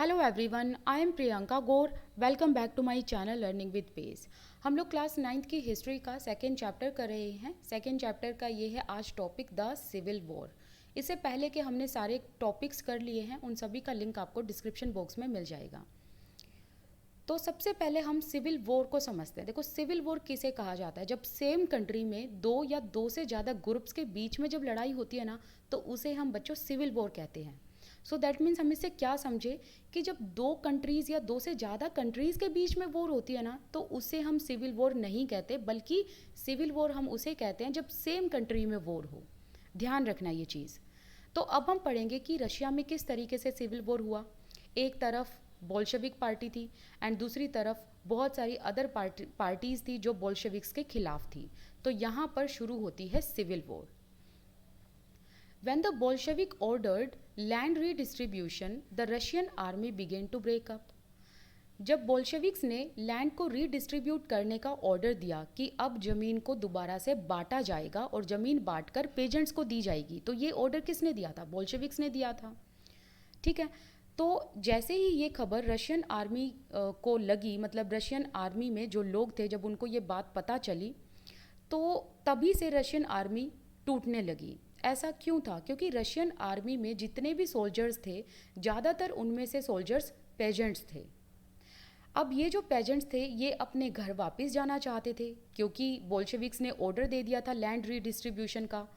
Hello everyone, I am Priyanka Gaur. Welcome back to my channel learning with pace. हम लोग class 9th की history का second chapter कर रहे हैं। सेकेंड चैप्टर का ये है आज टॉपिक द सिविल वॉर। इससे पहले कि हमने सारे टॉपिक्स कर लिए हैं, उन सभी का लिंक आपको डिस्क्रिप्शन बॉक्स में मिल जाएगा। तो सबसे पहले हम सिविल वॉर को समझते हैं। देखो, सिविल वॉर किसे कहा जाता है? जब सेम कंट्री में दो या दो से ज़्यादा ग्रुप्स के बीच में जब लड़ाई होती है ना, तो उसे हम बच्चों सिविल वॉर कहते हैं। सो दैट मीन्स हम इससे क्या समझे कि जब दो कंट्रीज़ या दो से ज़्यादा कंट्रीज़ के बीच में वॉर होती है ना, तो उसे हम सिविल वॉर नहीं कहते, बल्कि सिविल वॉर हम उसे कहते हैं जब सेम कंट्री में वॉर हो। ध्यान रखना ये चीज़। तो अब हम पढ़ेंगे कि रशिया में किस तरीके से सिविल वॉर हुआ। एक तरफ बोल्शेविक पार्टी थी एंड दूसरी तरफ बहुत सारी अदर पार्टीज़ थी जो बोल्शेविक्स के खिलाफ थी। तो यहाँ पर शुरू होती है civil war. When the Bolshevik ordered land redistribution, the Russian army began to break up. जब बोल्शेविक्स ने लैंड को रीडिस्ट्रीब्यूट करने का ऑर्डर दिया कि अब ज़मीन को दोबारा से बांटा जाएगा और ज़मीन बांटकर पेजेंट्स को दी जाएगी, तो ये ऑर्डर किसने दिया था? बोल्शेविक्स ने दिया था। ठीक है। तो जैसे ही ये खबर रशियन आर्मी को लगी, मतलब रशियन आर्मी में जो लोग थे, जब उनको ये बात पता चली, तो तभी से रशियन आर्मी टूटने लगी। ऐसा क्यों था? क्योंकि रशियन आर्मी में जितने भी सोल्जर्स थे, ज़्यादातर उनमें से सोल्जर्स पेजेंट्स थे। अब ये जो पेजेंट्स थे, ये अपने घर वापस जाना चाहते थे, क्योंकि बोल्शेविक्स ने ऑर्डर दे दिया था लैंड रीडिस्ट्रीब्यूशन का।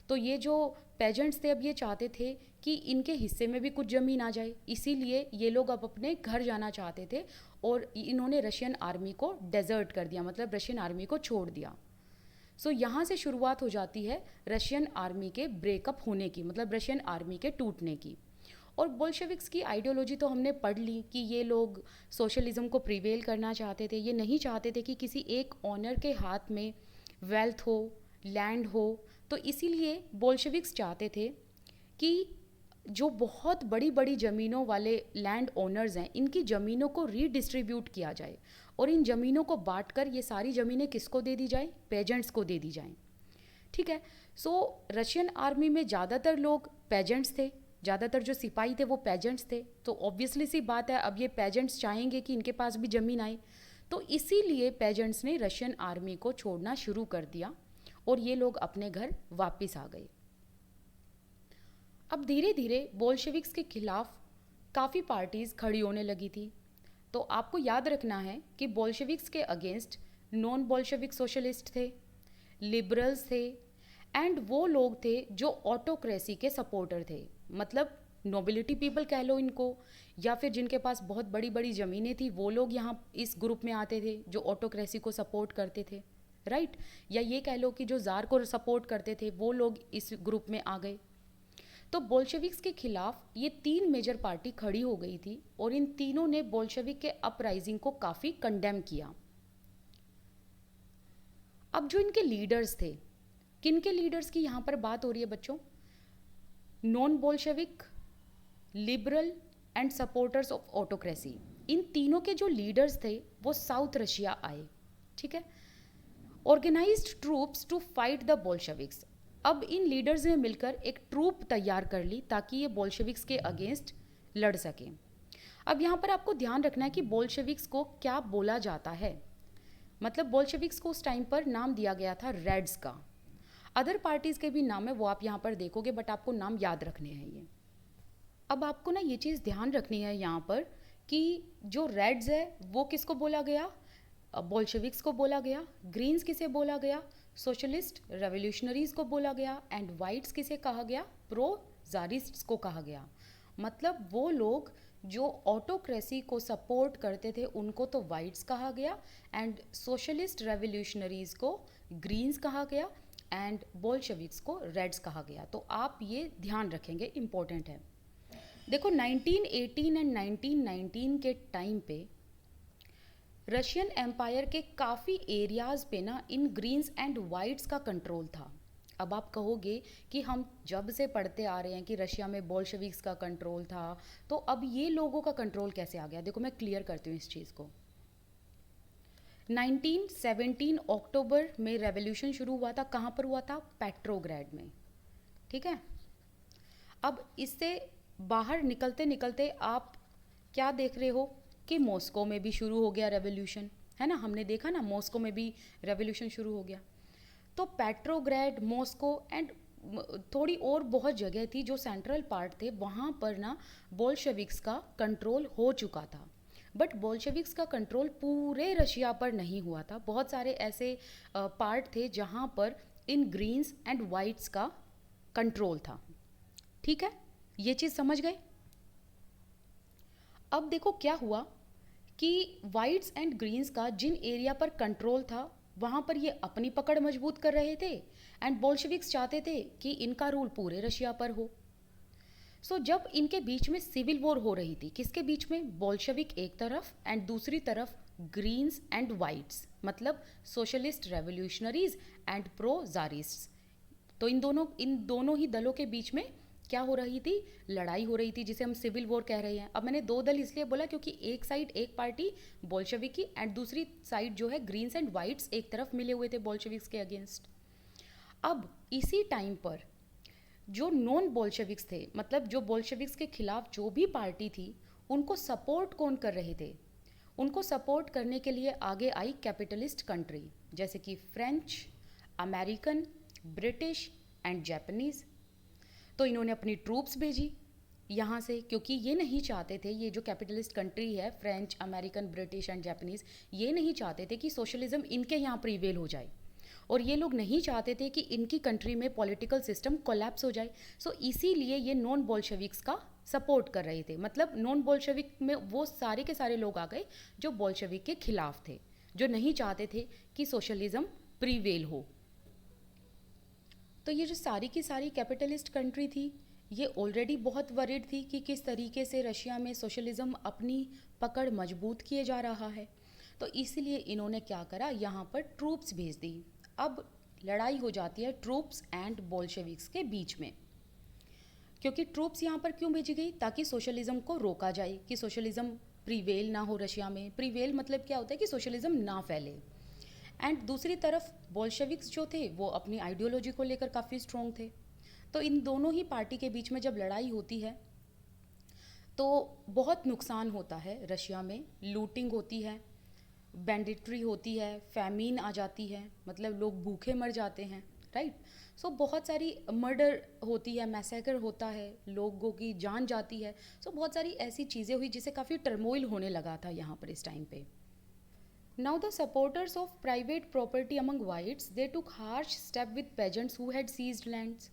तो ये जो पेजेंट्स थे, अब ये चाहते थे कि इनके हिस्से में भी कुछ ज़मीन आ जाए, इसीलिए ये लोग अब अपने घर जाना चाहते थे और इन्होंने रशियन आर्मी को डेजर्ट कर दिया, मतलब रशियन आर्मी को छोड़ दिया। सो यहाँ से शुरुआत हो जाती है रशियन आर्मी के ब्रेकअप होने की, मतलब रशियन आर्मी के टूटने की। और बोल्शेविक्स की आइडियोलॉजी तो हमने पढ़ ली कि ये लोग सोशलिज्म को प्रिवेल करना चाहते थे। ये नहीं चाहते थे कि किसी एक ऑनर के हाथ में वेल्थ हो, लैंड हो। तो इसीलिए बोल्शेविक्स चाहते थे कि जो बहुत बड़ी बड़ी ज़मीनों वाले लैंड ओनर्स हैं, इनकी ज़मीनों को रीडिस्ट्रीब्यूट किया जाए और इन ज़मीनों को बांटकर ये सारी ज़मीनें किसको दे दी जाए? पेजेंट्स को दे दी जाएं। ठीक है। सो रशियन आर्मी में ज़्यादातर लोग पेजेंट्स थे, ज़्यादातर जो सिपाही थे वो पेजेंट्स थे। तो ऑब्वियसली सी बात है, अब ये पेजेंट्स चाहेंगे कि इनके पास भी ज़मीन आए। तो इसीलिए पेजेंट्स ने रशियन आर्मी को छोड़ना शुरू कर दिया और ये लोग अपने घर वापस आ गए। अब धीरे धीरे बोल्शेविक्स के खिलाफ काफ़ी पार्टीज़ खड़ी होने लगी थी। तो आपको याद रखना है कि बोल्शेविक्स के अगेंस्ट नॉन बोल्शेविक सोशलिस्ट थे, लिबरल्स थे एंड वो लोग थे जो ऑटोक्रेसी के सपोर्टर थे, मतलब नोबिलिटी पीपल कह लो इनको, या फिर जिनके पास बहुत बड़ी बड़ी ज़मीनें थी, वो लोग यहाँ इस ग्रुप में आते थे जो ऑटोक्रेसी को सपोर्ट करते थे, राइट। या ये कह लो कि जो ज़ार को सपोर्ट करते थे वो लोग इस ग्रुप में आ गए। तो बोल्शेविक्स के खिलाफ ये तीन मेजर पार्टी खड़ी हो गई थी और इन तीनों ने बोल्शेविक के अपराइजिंग को काफ़ी कंडेम किया। अब जो इनके लीडर्स थे, किन के लीडर्स की यहाँ पर बात हो रही है बच्चों? Non Bolshevik, liberal and supporters of autocracy. इन तीनों के जो लीडर्स थे वो साउथ रशिया आए। ठीक है। Organised troops to fight the Bolsheviks. अब इन लीडर्स ने मिलकर एक ट्रूप तैयार कर ली ताकि ये बोल्शेविक्स के अगेंस्ट लड़ सकें। अब यहाँ पर आपको ध्यान रखना है कि बोल्शेविक्स को क्या बोला जाता है। मतलब बोल्शेविक्स को उस टाइम पर नाम दिया गया था रेड्स का। अदर पार्टीज़ के भी नाम है, वो आप यहाँ पर देखोगे, बट आपको नाम याद रखने हैं ये। अब आपको ना ये चीज़ ध्यान रखनी है यहाँ पर कि जो रेड्स है वो किसको बोला गया? बोल्शेविक्स को बोला गया। ग्रीन्स किसे बोला गया? सोशलिस्ट रेवोल्यूशनरीज को बोला गया। एंड वाइट्स किसे कहा गया? प्रो जारिस्ट्स को कहा गया। मतलब वो लोग जो ऑटोक्रेसी को सपोर्ट करते थे उनको तो वाइट्स कहा गया, एंड सोशलिस्ट रेवोल्यूशनरीज को ग्रीन्स कहा गया, एंड बोल्शेविक्स को रेड्स कहा गया। तो आप ये ध्यान रखेंगे, इम्पोर्टेंट है। देखो, 1918 एंड 1919 के टाइम पे रशियन एम्पायर के काफ़ी एरियाज़ पे ना इन ग्रीन्स एंड वाइट्स का कंट्रोल था। अब आप कहोगे कि हम जब से पढ़ते आ रहे हैं कि रशिया में बोल्शेविक्स का कंट्रोल था, तो अब ये लोगों का कंट्रोल कैसे आ गया? देखो, मैं क्लियर करती हूँ इस चीज़ को। 1917 अक्टूबर में रेवोल्यूशन शुरू हुआ था। कहाँ पर हुआ था? पेट्रोग्राड में। ठीक है। अब इससे बाहर निकलते निकलते आप क्या देख रहे हो कि मॉस्को में भी शुरू हो गया रेवोल्यूशन, है ना, हमने देखा ना मॉस्को में भी रेवोल्यूशन शुरू हो गया। तो पेट्रोग्रेड, मॉस्को एंड थोड़ी और बहुत जगह थी जो सेंट्रल पार्ट थे, वहाँ पर ना बोल्शेविक्स का कंट्रोल हो चुका था। बट बोल्शेविक्स का कंट्रोल पूरे रशिया पर नहीं हुआ था, बहुत सारे ऐसे पार्ट थे जहाँ पर इन ग्रीन्स एंड वाइट्स का कंट्रोल था। ठीक है, ये चीज़ समझ गए। अब देखो क्या हुआ कि वाइट्स एंड ग्रीन्स का जिन एरिया पर कंट्रोल था वहाँ पर ये अपनी पकड़ मजबूत कर रहे थे, एंड बोल्शेविक्स चाहते थे कि इनका रूल पूरे रशिया पर हो। जब इनके बीच में सिविल वॉर हो रही थी, किसके बीच में, बोल्शेविक एक तरफ एंड दूसरी तरफ ग्रीन्स एंड वाइट्स, मतलब सोशलिस्ट रेवोल्यूशनरीज एंड प्रो जारिस्ट्स। तो इन दोनों ही दलों के बीच में क्या हो रही थी, लड़ाई हो रही थी, जिसे हम सिविल वॉर कह रहे हैं। अब मैंने दो दल इसलिए बोला क्योंकि एक साइड एक पार्टी बोल्शेविकी एंड दूसरी साइड जो है ग्रीन्स एंड वाइट्स एक तरफ मिले हुए थे बोल्शेविक्स के अगेंस्ट। अब इसी टाइम पर जो नॉन बोल्शेविक्स थे, मतलब जो बोल्शेविक्स के खिलाफ जो भी पार्टी थी, उनको सपोर्ट कौन कर रहे थे, उनको सपोर्ट करने के लिए आगे आई कैपिटलिस्ट कंट्री जैसे कि French, American, British and Japanese. तो इन्होंने अपनी ट्रूप्स भेजी यहाँ से, क्योंकि ये नहीं चाहते थे, ये जो कैपिटलिस्ट कंट्री है French, American, British and Japanese, ये नहीं चाहते थे कि सोशलिज्म इनके यहाँ प्रीवेल हो जाए, और ये लोग नहीं चाहते थे कि इनकी कंट्री में पॉलिटिकल सिस्टम कोलैप्स हो जाए। इसीलिए ये नॉन बोल्शेविक्स का सपोर्ट कर रहे थे। मतलब नॉन बोल्शेविक में वो सारे के सारे लोग आ गए जो बोल्शेविक के खिलाफ थे, जो नहीं चाहते थे कि सोशलिज्म प्रीवेल हो। तो ये जो सारी की सारी कैपिटलिस्ट कंट्री थी, ये ऑलरेडी बहुत वरीड थी कि किस तरीके से रशिया में सोशलिज्म अपनी पकड़ मजबूत किए जा रहा है। तो इसलिए इन्होंने क्या करा, यहाँ पर ट्रूप्स भेज दी। अब लड़ाई हो जाती है ट्रूप्स एंड बोल्शेविक्स के बीच में। क्योंकि ट्रूप्स यहाँ पर क्यों भेजी गई, ताकि सोशलिज्म को रोका जाए, कि सोशलिज्म प्रीवेल ना हो रशिया में। प्रीवेल मतलब क्या होता है कि सोशलिज्म ना फैले। एंड दूसरी तरफ बोल्शेविक्स जो थे वो अपनी आइडियोलॉजी को लेकर काफ़ी स्ट्रॉन्ग थे। तो इन दोनों ही पार्टी के बीच में जब लड़ाई होती है तो बहुत नुकसान होता है रशिया में। लूटिंग होती है, बैंडिट्री होती है, फैमीन आ जाती है, मतलब लोग भूखे मर जाते हैं, राइट। बहुत सारी मर्डर होती है, मैसेकर होता है, लोगों की जान जाती है। बहुत सारी ऐसी चीज़ें हुई जिससे काफ़ी टर्मोइल होने लगा था यहाँ पर इस टाइम पे। Now the supporters of private property among whites, they took harsh step with peasants who had seized lands.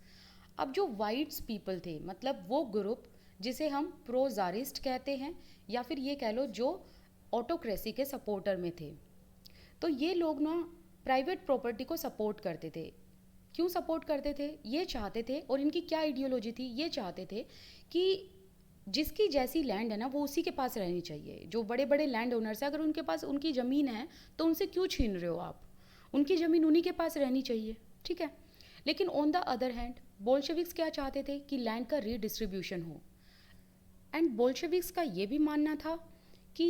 अब जो whites people थे, मतलब वो ग्रुप जिसे हम प्रो जारिस्ट कहते हैं, या फिर ये कह लो जो ऑटोक्रेसी के सपोर्टर में थे, तो ये लोग ना प्राइवेट प्रॉपर्टी को सपोर्ट करते थे। क्यों सपोर्ट करते थे, ये चाहते थे, और इनकी क्या आइडियोलॉजी थी, ये चाहते थे कि जिसकी जैसी लैंड है ना वो उसी के पास रहनी चाहिए। जो बड़े बड़े लैंड ओनर्स हैं, अगर उनके पास उनकी ज़मीन है तो उनसे क्यों छीन रहे हो आप, उनकी ज़मीन उन्हीं के पास रहनी चाहिए, ठीक है। लेकिन on the other hand Bolsheviks क्या चाहते थे कि लैंड का रीडिस्ट्रीब्यूशन हो। एंड बोल्शेविक्स का ये भी मानना था कि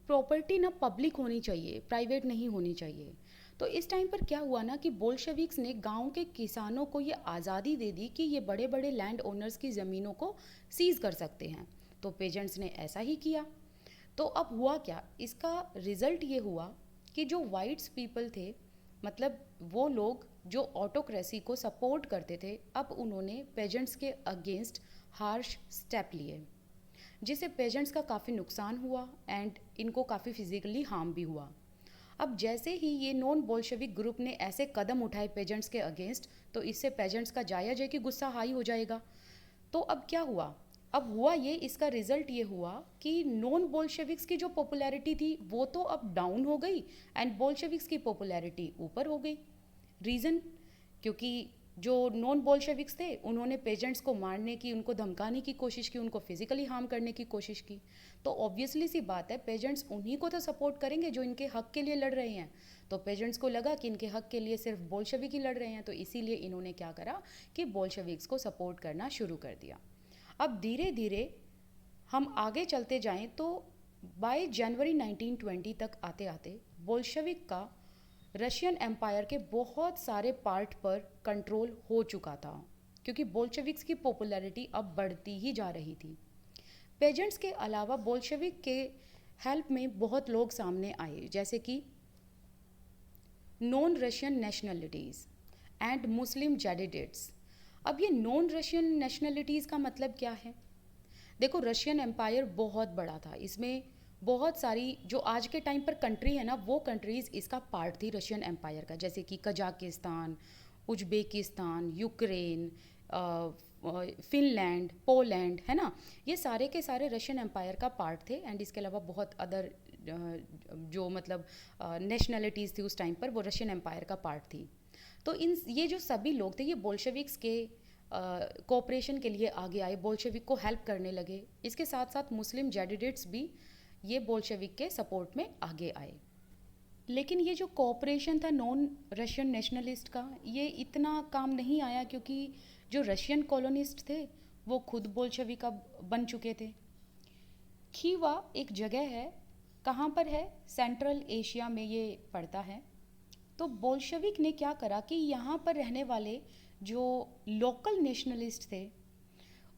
प्रॉपर्टी ना पब्लिक होनी चाहिए, प्राइवेट नहीं होनी चाहिए। तो इस टाइम पर क्या हुआ ना कि बोल्शेविक्स ने गांव के किसानों को ये आज़ादी दे दी कि ये बड़े बड़े लैंड ओनर्स की ज़मीनों को सीज़ कर सकते हैं। तो पेजेंट्स ने ऐसा ही किया। तो अब हुआ क्या, इसका रिज़ल्ट ये हुआ कि जो वाइट्स पीपल थे, मतलब वो लोग जो ऑटोक्रेसी को सपोर्ट करते थे, अब उन्होंने पेजेंट्स के अगेंस्ट हार्श स्टेप लिए, जिससे पेजेंट्स का काफ़ी नुकसान हुआ एंड इनको काफ़ी फिजिकली हार्म भी हुआ। अब जैसे ही ये नॉन बोल्शेविक ग्रुप ने ऐसे कदम उठाए पेजेंट्स के अगेंस्ट, तो इससे पेजेंट्स का जायज़ है कि गुस्सा हाई हो जाएगा। तो अब क्या हुआ, अब हुआ ये, इसका रिजल्ट ये हुआ कि नॉन बोल्शेविक्स की जो पॉपुलैरिटी थी वो तो अब डाउन हो गई एंड बोल्शेविक्स की पॉपुलैरिटी ऊपर हो गई। रीज़न, क्योंकि जो नॉन बोल्शेविक्स थे उन्होंने पेजेंट्स को मारने की, उनको धमकाने की कोशिश की, उनको फिजिकली हार्म करने की कोशिश की। तो ऑब्वियसली सी बात है पेजेंट्स उन्हीं को तो सपोर्ट करेंगे जो इनके हक के लिए लड़ रहे हैं। तो पेजेंट्स को लगा कि इनके हक के लिए सिर्फ बोल्शेविक ही लड़ रहे हैं, तो इसीलिए इन्होंने क्या करा कि बोल्शेविक्स को सपोर्ट करना शुरू कर दिया। अब धीरे धीरे हम आगे चलते जाएं तो बाय जनवरी 1920 तक आते आते बोल्शेविक का रशियन एम्पायर के बहुत सारे पार्ट पर कंट्रोल हो चुका था, क्योंकि बोल्शेविक्स की पॉपुलैरिटी अब बढ़ती ही जा रही थी। पेजेंट्स के अलावा बोल्शेविक के हेल्प में बहुत लोग सामने आए, जैसे कि non Russian nationalities and Muslim Jadidists. अब ये नॉन रशियन नेशनलिटीज़ का मतलब क्या है? देखो, रशियन एम्पायर बहुत बड़ा था, इसमें बहुत सारी जो आज के टाइम पर कंट्री है ना, वो कंट्रीज़ इसका पार्ट थी रशियन एम्पायर का, जैसे कि Kazakhstan, Uzbekistan, Ukraine, Finland, Poland, है ना। ये सारे के सारे रशियन एम्पायर का पार्ट थे। एंड इसके अलावा बहुत अदर जो मतलब नेशनलिटीज़ थी उस टाइम पर, वो रशियन एम्पायर का पार्ट थी। तो इन ये जो सभी लोग थे, ये बोल्शेविक्स के कोऑपरेशन के लिए आगे आए, बोल्शेविक को हेल्प करने लगे। इसके साथ साथ मुस्लिम जेडिडेट्स भी ये बोल्शेविक के सपोर्ट में आगे आए। लेकिन ये जो कोऑपरेशन था नॉन रशियन नेशनलिस्ट का, ये इतना काम नहीं आया, क्योंकि जो रशियन कॉलोनिस्ट थे वो खुद बोल्शेविक बन चुके थे। खीवा एक जगह है, कहाँ पर है? सेंट्रल एशिया में ये पड़ता है। तो बोल्शेविक ने क्या करा कि यहाँ पर रहने वाले जो लोकल नेशनलिस्ट थे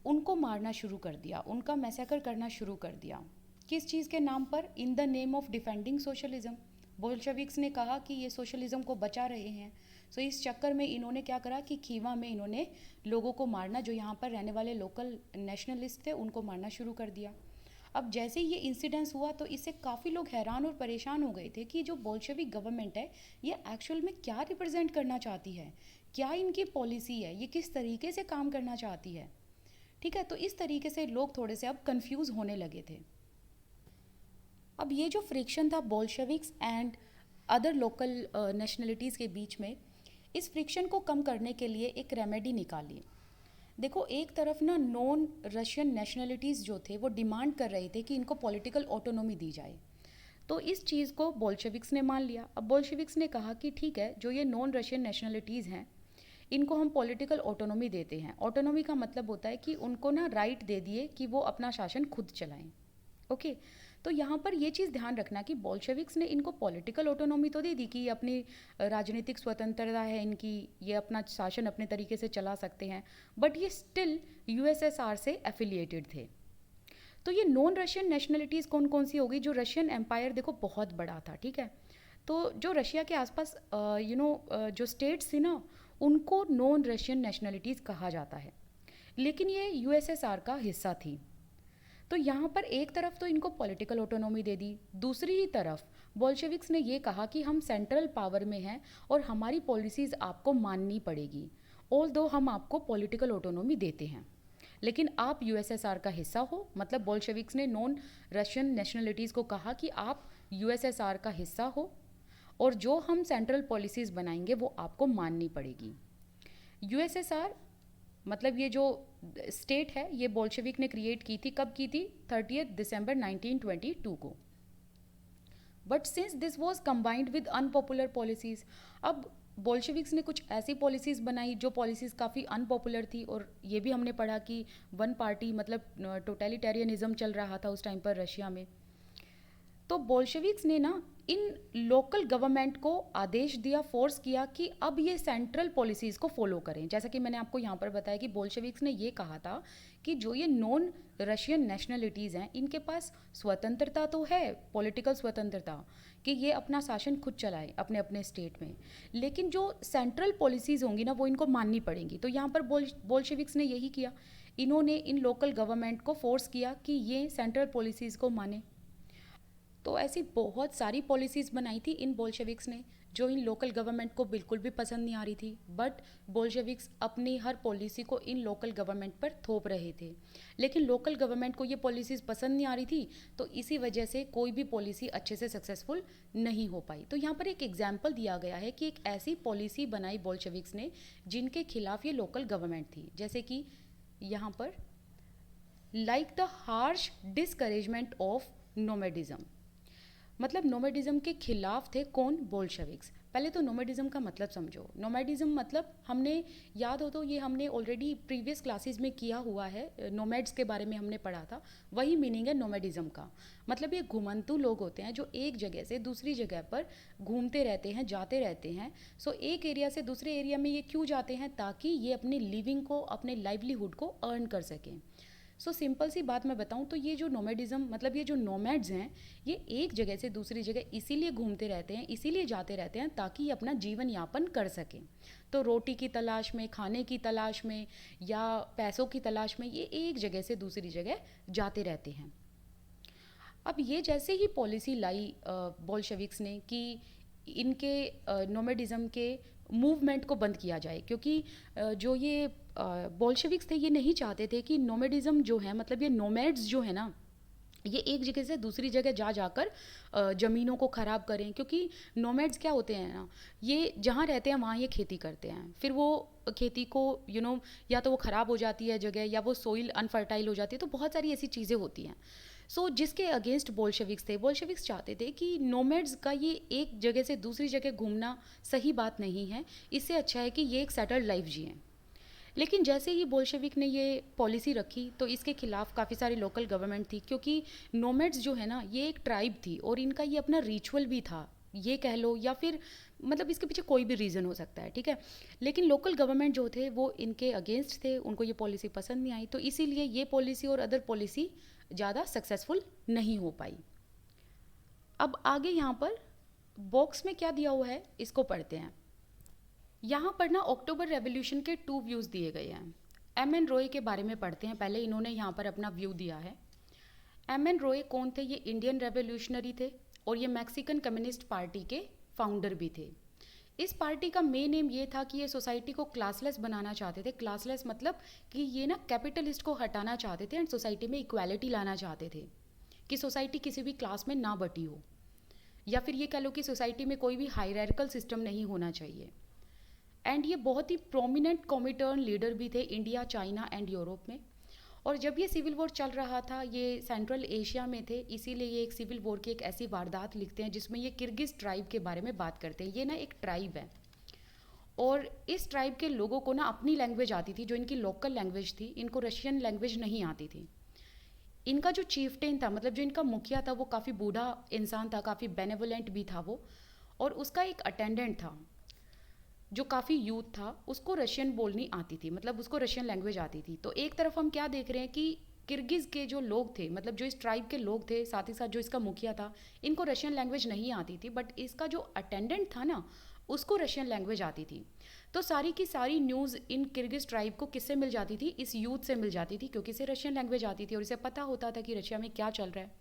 उनको मारना शुरू कर दिया, उनका मैसेकर करना शुरू कर दिया। किस चीज़ के नाम पर? In the name of defending socialism. Bolsheviks ने कहा कि ये सोशलिज्म को बचा रहे हैं। सो इस चक्कर में इन्होंने क्या करा कि खीवा में इन्होंने लोगों को मारना, जो यहाँ पर रहने वाले लोकल नेशनलिस्ट थे उनको मारना शुरू कर दिया। अब जैसे ही ये इंसिडेंस हुआ तो इससे काफ़ी लोग हैरान और परेशान हो गए थे कि जो बोल्शेविक गवर्नमेंट है ये एक्चुअल में क्या रिप्रेजेंट करना चाहती है, क्या इनकी पॉलिसी है, ये किस तरीके से काम करना चाहती है। ठीक है, तो इस तरीके से लोग थोड़े से अब कंफ्यूज होने लगे थे। अब ये जो फ्रिक्शन था Bolsheviks and other local nationalities के बीच में, इस फ्रिक्शन को कम करने के लिए एक रेमेडी निकाली। देखो, एक तरफ ना नॉन रशियन नेशनलिटीज़ जो थे वो डिमांड कर रहे थे कि इनको पॉलिटिकल ऑटोनॉमी दी जाए। तो इस चीज़ को बोल्शेविक्स ने मान लिया। अब बोल्शेविक्स ने कहा कि ठीक है, जो ये नॉन रशियन नेशनलिटीज़ हैं इनको हम पॉलिटिकल ऑटोनॉमी देते हैं। ऑटोनॉमी का मतलब होता है कि उनको ना राइट दे दिए कि वो अपना शासन खुद चलाएं। ओके, तो यहाँ पर ये चीज़ ध्यान रखना कि बोल्शेविक्स ने इनको पॉलिटिकल ऑटोनॉमी तो दे दी कि अपनी राजनीतिक स्वतंत्रता है इनकी, ये अपना शासन अपने तरीके से चला सकते हैं, बट ये स्टिल यूएसएसआर से एफिलिएटेड थे। तो ये नॉन रशियन नेशनलिटीज़ कौन कौन सी होगी? जो रशियन एम्पायर देखो बहुत बड़ा था, ठीक है, तो जो रशिया के आसपास जो स्टेट्स थी ना, उनको नॉन रशियन नेशनलिटीज़ कहा जाता है, लेकिन ये यूएसएसआर का हिस्सा थी। तो यहाँ पर एक तरफ तो इनको पॉलिटिकल ऑटोनॉमी दे दी, दूसरी ही तरफ बोल्शेविक्स ने ये कहा कि हम सेंट्रल पावर में हैं और हमारी पॉलिसीज़ आपको माननी पड़ेगी, ऑल्दो हम आपको पॉलिटिकल ऑटोनॉमी देते हैं, लेकिन आप यूएसएसआर का हिस्सा हो। मतलब बोल्शेविक्स ने नॉन रशियन नेशनलिटीज़ को कहा कि आप यूएसएसआर का हिस्सा हो और जो हम सेंट्रल पॉलिसीज़ बनाएंगे वो आपको माननी पड़ेगी। यूएसएसआर मतलब ये जो स्टेट है ये बोल्शेविक ने क्रिएट की थी, कब की थी? 30 दिसंबर 1922 को। But since this was combined with unpopular policies, अब बोल्शेविक्स ने कुछ ऐसी पॉलिसीज़ बनाई जो पॉलिसीज़ काफ़ी अनपॉपुलर थी, और ये भी हमने पढ़ा कि वन पार्टी मतलब टोटलिटेरियनिज्म चल रहा था उस टाइम पर रशिया में। तो बोल्शेविक्स ने ना इन लोकल गवर्नमेंट को आदेश दिया, फोर्स किया कि अब ये सेंट्रल पॉलिसीज़ को फॉलो करें। जैसा कि मैंने आपको यहाँ पर बताया कि बोल्शेविक्स ने ये कहा था कि जो ये नॉन रशियन नेशनलिटीज़ हैं इनके पास स्वतंत्रता तो है, पॉलिटिकल स्वतंत्रता, कि ये अपना शासन खुद चलाएं अपने अपने स्टेट में, लेकिन जो सेंट्रल पॉलिसीज़ होंगी ना वो इनको माननी पड़ेंगी। तो यहाँ पर बोल्शेविक्स ने यही किया, इन्होंने इन लोकल गवर्नमेंट को फोर्स किया कि ये सेंट्रल पॉलिसीज़ को माने। तो ऐसी बहुत सारी पॉलिसीज़ बनाई थी इन बोल्शेविक्स ने जो इन लोकल गवर्नमेंट को बिल्कुल भी पसंद नहीं आ रही थी, बट बोल्शेविक्स अपनी हर पॉलिसी को इन लोकल गवर्नमेंट पर थोप रहे थे। लेकिन लोकल गवर्नमेंट को ये पॉलिसीज़ पसंद नहीं आ रही थी, तो इसी वजह से कोई भी पॉलिसी अच्छे से सक्सेसफुल नहीं हो पाई। तो यहाँ पर एक एग्जाम्पल दिया गया है कि एक ऐसी पॉलिसी बनाई बोल्शेविक्स ने जिनके खिलाफ ये लोकल गवर्नमेंट थी, जैसे कि यहाँ पर like the harsh discouragement of nomadism. मतलब नोमैडिज्म के खिलाफ थे कौन? बोल्शेविक्स। पहले तो नोमैडिज्म का मतलब समझो। नोमैडिज्म मतलब हमने याद हो तो ये हमने ऑलरेडी प्रीवियस क्लासेस में किया हुआ है, नोमैड्स के बारे में हमने पढ़ा था, वही मीनिंग है नोमैडिज्म का। मतलब ये घुमंतु लोग होते हैं जो एक जगह से दूसरी जगह पर घूमते रहते हैं, जाते रहते हैं। सो एक एरिया से दूसरे एरिया में ये क्यों जाते हैं? ताकि ये अपनी लिविंग को, अपने लाइवलीहुड को अर्न कर सकें। सो सिंपल सी बात मैं बताऊं तो ये जो नोमैडिज्म मतलब ये जो नोमैड्स हैं ये एक जगह से दूसरी जगह इसीलिए घूमते रहते हैं, इसीलिए जाते रहते हैं ताकि ये अपना जीवन यापन कर सकें। तो रोटी की तलाश में, खाने की तलाश में या पैसों की तलाश में ये एक जगह से दूसरी जगह जाते रहते हैं। अब ये जैसे ही पॉलिसी लाई बोल्शेविक्स ने कि इनके नोमैडिज्म के मूवमेंट को बंद किया जाए, क्योंकि जो ये बोल्शेविक्स थे ये नहीं चाहते थे कि नोमैडिज्म जो है मतलब ये नोमैड्स जो है ना ये एक जगह से दूसरी जगह जा जाकर ज़मीनों को ख़राब करें, क्योंकि नोमैड्स क्या होते हैं ना, ये जहाँ रहते हैं वहाँ ये खेती करते हैं, फिर वो खेती को या तो वो ख़राब हो जाती है जगह या वो सोइल अनफर्टाइल हो जाती है, तो बहुत सारी ऐसी चीज़ें होती हैं। सो जिसके अगेंस्ट बोल्शेविक्स थे, बोल्शेविक्स चाहते थे कि नोमैड्स का ये एक जगह से दूसरी जगह घूमना सही बात नहीं है, इससे अच्छा है कि ये एक सेटल्ड लाइफ जिएं। लेकिन जैसे ही बोल्शेविक ने ये पॉलिसी रखी तो इसके खिलाफ काफ़ी सारी लोकल गवर्नमेंट थी, क्योंकि नोमैड्स जो है ना ये एक ट्राइब थी और इनका ये अपना रिचुअल भी था, ये कह लो, या फिर मतलब इसके पीछे कोई भी रीज़न हो सकता है, ठीक है। लेकिन लोकल गवर्नमेंट जो थे वो इनके अगेंस्ट थे, उनको ये पॉलिसी पसंद नहीं आई, तो इसीलिए ये पॉलिसी और अदर पॉलिसी ज़्यादा सक्सेसफुल नहीं हो पाई। अब आगे यहाँ पर बॉक्स में क्या दिया हुआ है इसको पढ़ते हैं। यहाँ पर ना अक्टूबर रेवोल्यूशन के 2 व्यूज़ दिए गए हैं। एम एन रॉय के बारे में पढ़ते हैं पहले, इन्होंने यहाँ पर अपना व्यू दिया है। एम एन रॉय कौन थे? ये इंडियन रेवोल्यूशनरी थे और ये मैक्सिकन कम्युनिस्ट पार्टी के फाउंडर भी थे। इस पार्टी का मेन एम ये था कि ये सोसाइटी को क्लासलेस बनाना चाहते थे। क्लासलेस मतलब कि ये ना कैपिटलिस्ट को हटाना चाहते थे एंड सोसाइटी में इक्वालिटी लाना चाहते थे, कि सोसाइटी किसी भी क्लास में ना बटी हो, या फिर ये कह लो कि सोसाइटी में कोई भी हायरार्किकल सिस्टम नहीं होना चाहिए। एंड ये बहुत ही प्रोमिनेंट कॉमिटर्न लीडर भी थे इंडिया, चाइना एंड यूरोप में। और जब ये सिविल वॉर चल रहा था, ये सेंट्रल एशिया में थे, इसीलिए ये एक सिविल वॉर की एक ऐसी वारदात लिखते हैं जिसमें ये किर्गिज ट्राइब के बारे में बात करते हैं। ये ना एक ट्राइब है और इस ट्राइब के लोगों को ना अपनी लैंग्वेज आती थी, जो इनकी लोकल लैंग्वेज थी। इनको रशियन लैंग्वेज नहीं आती थी। इनका जो चीफटेन था, मतलब जो इनका मुखिया था, वो काफ़ी बूढ़ा इंसान था, काफ़ी बेनेवोलेंट भी था वो, और उसका एक अटेंडेंट था जो काफ़ी यूथ था, उसको रशियन बोलनी आती थी, मतलब उसको रशियन लैंग्वेज आती थी। तो एक तरफ हम क्या देख रहे हैं कि किर्गिज़ के जो लोग थे, मतलब जो इस ट्राइब के लोग थे, साथ ही साथ जो इसका मुखिया था, इनको रशियन लैंग्वेज नहीं आती थी, बट इसका जो अटेंडेंट था ना उसको रशियन लैंग्वेज आती थी। तो सारी की सारी न्यूज़ इन किर्गिज़ ट्राइब को किससे मिल जाती थी? इस यूथ से मिल जाती थी, क्योंकि इसे रशियन लैंग्वेज आती थी और इसे पता होता था कि रशिया में क्या चल रहा है।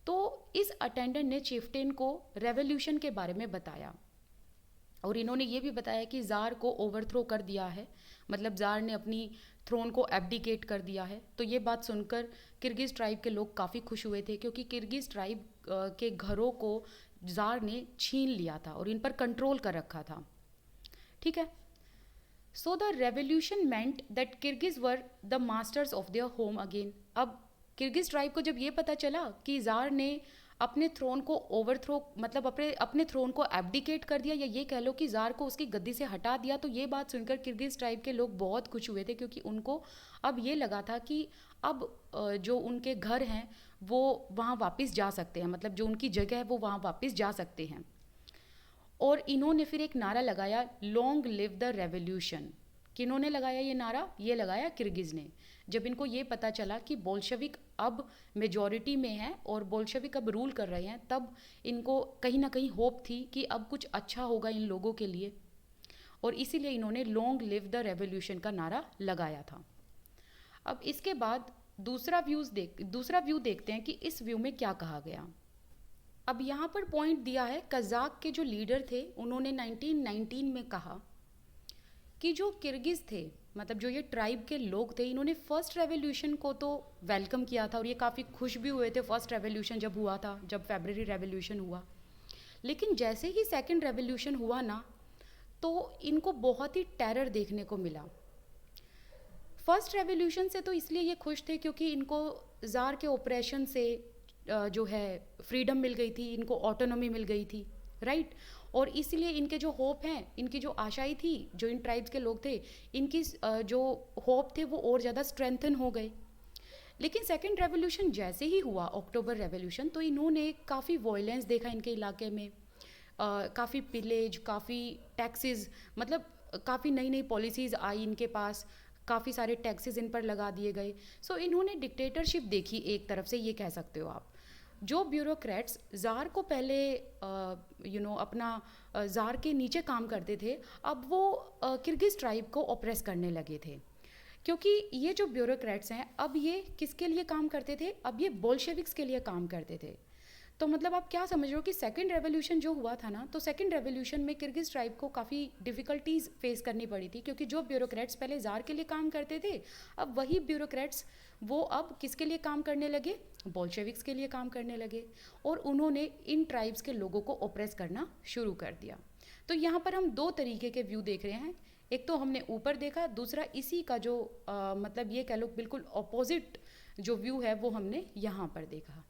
तो इस अटेंडेंट ने चिफ्टेन को रेवोल्यूशन के बारे में बताया और इन्होंने ये भी बताया कि ज़ार को ओवरथ्रो कर दिया है, मतलब ज़ार ने अपनी थ्रोन को एब्डिकेट कर दिया है। तो ये बात सुनकर किर्गिज़ ट्राइब के लोग काफ़ी खुश हुए थे, क्योंकि किर्गिज़ ट्राइब के घरों को ज़ार ने छीन लिया था और इन पर कंट्रोल कर रखा था, ठीक है। So the revolution meant that Kyrgyz were the masters of their home again. अब किर्गिज़ ट्राइब को जब ये पता चला कि ज़ार ने अपने थ्रोन को ओवरथ्रो, मतलब अपने थ्रोन को एब्डिकेट कर दिया, या ये कह लो कि ज़ार को उसकी गद्दी से हटा दिया, तो ये बात सुनकर किर्गिज़ ट्राइब के लोग बहुत खुश हुए थे, क्योंकि उनको अब ये लगा था कि अब जो उनके घर हैं वो वहाँ वापस जा सकते हैं, मतलब जो उनकी जगह है वो वहाँ वापस जा सकते हैं। और इन्होंने फिर एक नारा लगाया, लॉन्ग लिव द रेवोल्यूशन। किन्होंने लगाया ये नारा? ये लगाया किर्गिज़ ने। जब इनको ये पता चला कि बोल्शेविक अब मेजॉरिटी में है और बोल्शेविक अब रूल कर रहे हैं, तब इनको कहीं ना कहीं होप थी कि अब कुछ अच्छा होगा इन लोगों के लिए, और इसीलिए इन्होंने लॉन्ग लिव द रेवोल्यूशन का नारा लगाया था। अब इसके बाद दूसरा व्यू देखते हैं कि इस व्यू में क्या कहा गया। अब यहाँ पर पॉइंट दिया है, कज़ाक के जो लीडर थे उन्होंने 1919 में कहा कि जो किर्गिज़ थे, मतलब जो ये ट्राइब के लोग थे, इन्होंने फर्स्ट रेवोल्यूशन को तो वेलकम किया था और ये काफ़ी खुश भी हुए थे फर्स्ट रेवोल्यूशन जब हुआ था, जब फरवरी रेवोल्यूशन हुआ। लेकिन जैसे ही सेकंड रेवोल्यूशन हुआ ना, तो इनको बहुत ही टेरर देखने को मिला। फर्स्ट रेवोल्यूशन से तो इसलिए ये खुश थे क्योंकि इनको ज़ार के ऑपरेशन से जो है फ्रीडम मिल गई थी, इनको ऑटोनॉमी मिल गई थी, राइट। और इसलिए इनके जो होप हैं, इनकी जो आशाएं थी, जो इन ट्राइब्स के लोग थे, इनकी जो होप थे वो और ज़्यादा स्ट्रेंथन हो गए। लेकिन सेकंड रेवोल्यूशन जैसे ही हुआ, अक्टूबर रेवोल्यूशन, तो इन्होंने काफ़ी वॉयलेंस देखा इनके इलाके में, काफ़ी पिलेज, काफ़ी टैक्सेस, मतलब काफ़ी नई नई पॉलिसीज़ आई इनके पास, काफ़ी सारे टैक्सेस इन पर लगा दिए गए। सो इन्होंने डिक्टेटरशिप देखी एक तरफ से, ये कह सकते हो आप। जो ब्यूरोक्रेट्स ज़ार को पहले अपना ज़ार के नीचे काम करते थे, अब वो किर्गिज़ ट्राइब को ऑप्रेस करने लगे थे। क्योंकि ये जो ब्यूरोक्रेट्स हैं, अब ये किसके लिए काम करते थे? अब ये बोल्शेविक्स के लिए काम करते थे। तो मतलब आप क्या समझ रहे हो कि सेकंड रेवोल्यूशन जो हुआ था ना, तो सेकंड रेवोल्यूशन में किर्गिज़ ट्राइब को काफ़ी डिफ़िकल्टीज फेस करनी पड़ी थी, क्योंकि जो ब्यूरोक्रेट्स पहले ज़ार के लिए काम करते थे, अब वही ब्यूरोक्रेट्स वो अब किसके लिए काम करने लगे? बोल्शेविक्स के लिए काम करने लगे, और उन्होंने इन ट्राइब्स के लोगों को ऑप्रेस करना शुरू कर दिया। तो यहाँ पर हम दो तरीके के व्यू देख रहे हैं। एक तो हमने ऊपर देखा, दूसरा इसी का जो मतलब ये कह लो बिल्कुल ऑपोजिट जो व्यू है वो हमने यहाँ पर देखा।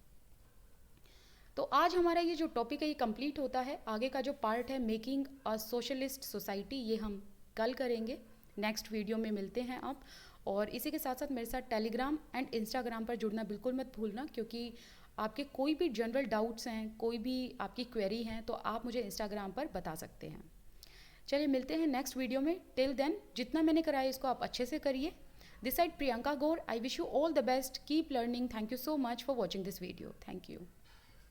तो आज हमारा ये जो टॉपिक है ये कंप्लीट होता है। आगे का जो पार्ट है मेकिंग अ सोशलिस्ट सोसाइटी, ये हम कल करेंगे। नेक्स्ट वीडियो में मिलते हैं आप। और इसी के साथ साथ मेरे साथ टेलीग्राम एंड इंस्टाग्राम पर जुड़ना बिल्कुल मत भूलना, क्योंकि आपके कोई भी जनरल डाउट्स हैं, कोई भी आपकी क्वेरी हैं, तो आप मुझे इंस्टाग्राम पर बता सकते हैं। चलिए मिलते हैं नेक्स्ट वीडियो में। टिल देन जितना मैंने कराया इसको आप अच्छे से करिए। This side Priyanka Gaur, I wish you all the best, keep learning. Thank you so much for watching this video. Thank you.